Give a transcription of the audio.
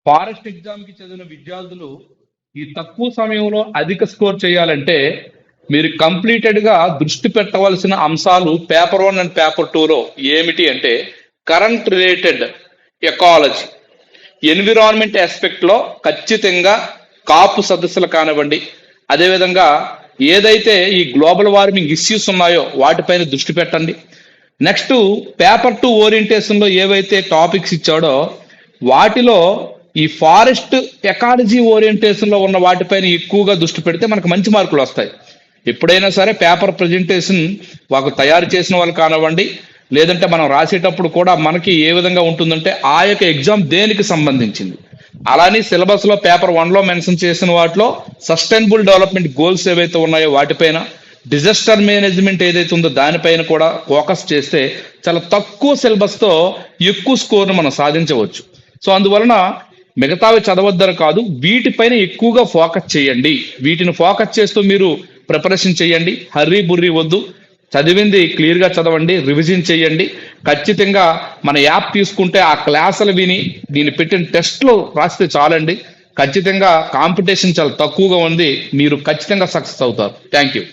Forest exam కి చదివిన విద్యార్థులు ఈ తక్కువ సమయంలో అధిక స్కోర్ చేయాలంటే మీరు కంప్లీటెడ్ గా దృష్టి పెట్టవలసిన అంశాలు పేపర్ 1 అండ్ పేపర్ 2లో ఏమిటి అంటే current related ecology, environment aspect లో ఖచ్చితంగా కాపు సదస్సులు కానివ్వండి, అదేవిధంగా ఏదైతే ఈ గ్లోబల్ వార్మింగ్ ఇష్యూస్ ఉన్నాయో వాటిపైన దృష్టి పెట్టండి. నెక్స్ట్ పేపర్ 2 ఓరియంటేషన్ లో ఏవైతే టాపిక్స్ ఇచ్చాడో వాటిలో ఈ ఫారెస్ట్ ఎకాలజీ ఓరియంటేషన్ లో ఉన్న వాటిపైన ఎక్కువగా దృష్టి పెడితే మనకు మంచి మార్కులు వస్తాయి. ఎప్పుడైనా సరే పేపర్ ప్రజెంటేషన్ వాకు తయారు చేసిన వాళ్ళు కానివ్వండి, లేదంటే మనం రాసేటప్పుడు కూడా మనకి ఏ విధంగా ఉంటుందంటే ఆ యొక్క ఎగ్జామ్ దేనికి సంబంధించింది. అలానే సిలబస్ లో పేపర్ 1లో మెన్షన్ చేసిన వాటిలో సస్టైనబుల్ డెవలప్మెంట్ గోల్స్ ఏవైతే ఉన్నాయో వాటిపైన, డిజాస్టర్ మేనేజ్మెంట్ ఏదైతే ఉందో దానిపైన కూడా ఫోకస్ చేస్తే చాలా తక్కువ సిలబస్ తో ఎక్కువ స్కోర్ను మనం సాధించవచ్చు. సో అందువలన మిగతావి చదవద్దని కాదు, వీటిపైన ఎక్కువగా ఫోకస్ చేయండి. వీటిని ఫోకస్ చేస్తూ మీరు ప్రిపరేషన్ చేయండి. హర్రీ బుర్రీ వద్దు, చదివింది క్లియర్ గా చదవండి, రివిజన్ చేయండి. ఖచ్చితంగా మన యాప్ తీసుకుంటే ఆ క్లాసులు విని దీన్ని పెట్టిన టెస్ట్లు రాస్తే చాలండి. ఖచ్చితంగా కాంపిటీషన్ చాలా తక్కువగా ఉంది, మీరు ఖచ్చితంగా సక్సెస్ అవుతారు. Thank you.